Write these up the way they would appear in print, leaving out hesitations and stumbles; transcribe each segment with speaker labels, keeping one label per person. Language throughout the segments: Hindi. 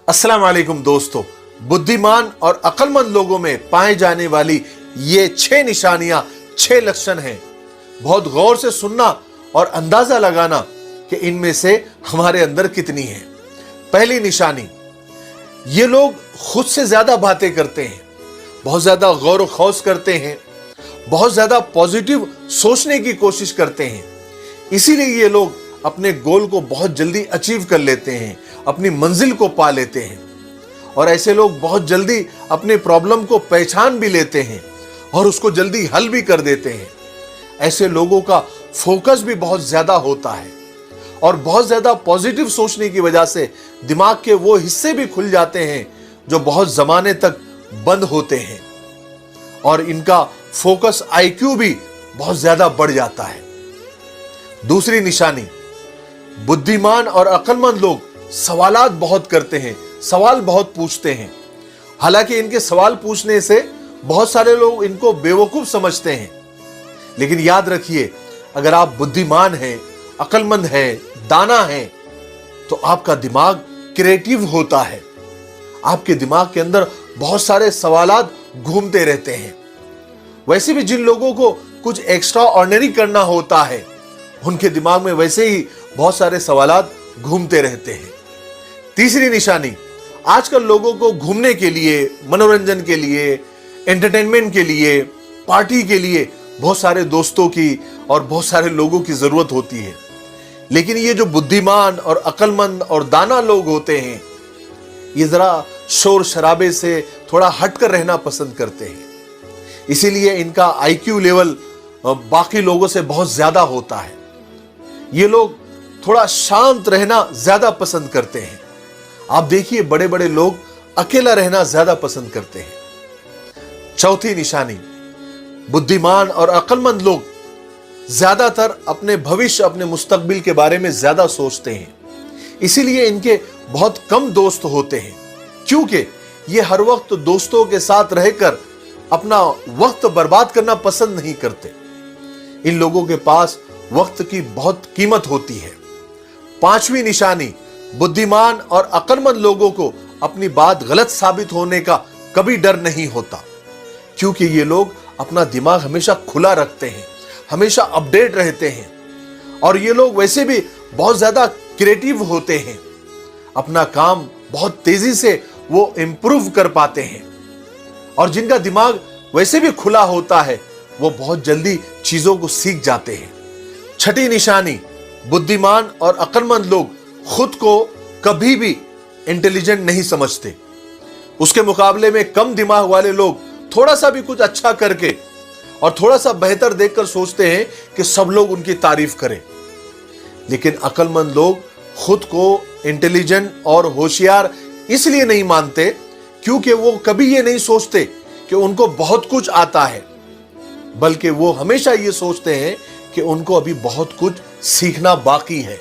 Speaker 1: अस्सलाम वालेकुम दोस्तों, बुद्धिमान और अक्लमंद लोगों में पाए जाने वाली ये 6 निशानियां, 6 लक्षण हैं। बहुत गौर से सुनना और अंदाजा लगाना कि इनमें से हमारे अंदर कितनी है। पहली निशानी, ये लोग खुद से ज्यादा बातें करते हैं, बहुत ज्यादा गौर व खौज करते हैं, बहुत ज्यादा पॉजिटिव सोचने की कोशिश करते हैं। इसीलिए ये लोग अपने गोल को बहुत जल्दी अचीव कर लेते हैं, अपनी मंजिल को पा लेते हैं। और ऐसे लोग बहुत जल्दी अपने प्रॉब्लम को पहचान भी लेते हैं और उसको जल्दी हल भी कर देते हैं। ऐसे लोगों का फोकस भी बहुत ज्यादा होता है और बहुत ज्यादा पॉजिटिव सोचने की वजह से दिमाग के वो हिस्से भी खुल जाते हैं जो बहुत जमाने तक बंद होते हैं और इनका फोकस आईक्यू भी बहुत ज्यादा बढ़ जाता है। दूसरी निशानी, बुद्धिमान और अक्लमंद लोग सवालात बहुत करते हैं, सवाल बहुत पूछते हैं। हालांकि इनके सवाल पूछने से बहुत सारे लोग इनको बेवकूफ समझते हैं, लेकिन याद रखिए, अगर आप बुद्धिमान हैं, अक्लमंद हैं, दाना हैं, तो आपका दिमाग क्रिएटिव होता है। आपके दिमाग के अंदर बहुत सारे सवालात घूमते रहते हैं। वैसे भी जिन लोगों को कुछ एक्स्ट्रा ऑर्डिनरी करना होता है, उनके दिमाग में वैसे ही बहुत सारे सवालात घूमते रहते हैं। तीसरी निशानी, आजकल लोगों को घूमने के लिए, मनोरंजन के लिए, एंटरटेनमेंट के लिए, पार्टी के लिए बहुत सारे दोस्तों की और बहुत सारे लोगों की जरूरत होती है। लेकिन ये जो बुद्धिमान और अक्लमंद और दाना लोग होते हैं, ये जरा शोर शराबे से थोड़ा हटकर रहना पसंद करते हैं। इसीलिए इनका आईक्यू लेवल बाकी लोगों से बहुत ज्यादा होता है। ये लोग थोड़ा शांत रहना ज्यादा पसंद करते हैं। आप देखिए, बड़े बड़े लोग अकेला रहना ज्यादा पसंद करते हैं। चौथी निशानी, बुद्धिमान और अक्लमंद लोग ज्यादातर अपने भविष्य, अपने मुस्तकबिल के बारे में ज्यादा सोचते हैं। इसीलिए इनके बहुत कम दोस्त होते हैं, क्योंकि ये हर वक्त दोस्तों के साथ रहकर अपना वक्त बर्बाद करना पसंद नहीं करते। इन लोगों के पास वक्त की बहुत कीमत होती है। पांचवी निशानी, बुद्धिमान और अक्लमंद लोगों को अपनी बात गलत साबित होने का कभी डर नहीं होता, क्योंकि ये लोग अपना दिमाग हमेशा खुला रखते हैं, हमेशा अपडेट रहते हैं। और ये लोग वैसे भी बहुत ज्यादा क्रिएटिव होते हैं। अपना काम बहुत तेजी से वो इंप्रूव कर पाते हैं। और जिनका दिमाग वैसे भी खुला होता है, वो बहुत जल्दी चीजों को सीख जाते हैं। छठी निशानी, बुद्धिमान और अक्लमंद लोग खुद को कभी भी इंटेलिजेंट नहीं समझते। उसके मुकाबले में कम दिमाग वाले लोग थोड़ा सा भी कुछ अच्छा करके और थोड़ा सा बेहतर देखकर सोचते हैं कि सब लोग उनकी तारीफ करें। लेकिन अक्लमंद लोग खुद को इंटेलिजेंट और होशियार इसलिए नहीं मानते क्योंकि वो कभी ये नहीं सोचते कि उनको बहुत कुछ आता है, बल्कि वो हमेशा ये सोचते हैं कि उनको अभी बहुत कुछ सीखना बाकी है।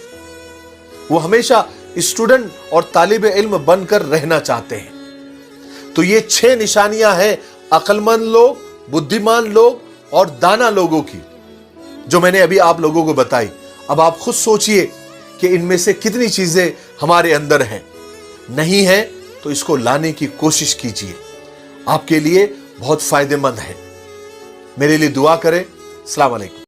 Speaker 1: वो हमेशा स्टूडेंट और तालिब इल्म बनकर रहना चाहते हैं। तो ये 6 निशानियां हैं अक्लमंद लोग, बुद्धिमान लोग और दाना लोगों की, जो मैंने अभी आप लोगों को बताई। अब आप खुद सोचिए कि इनमें से कितनी चीजें हमारे अंदर हैं। नहीं है तो इसको लाने की कोशिश कीजिए, आपके लिए बहुत फायदेमंद है। मेरे लिए दुआ करें। अस्सलाम वालेकुम।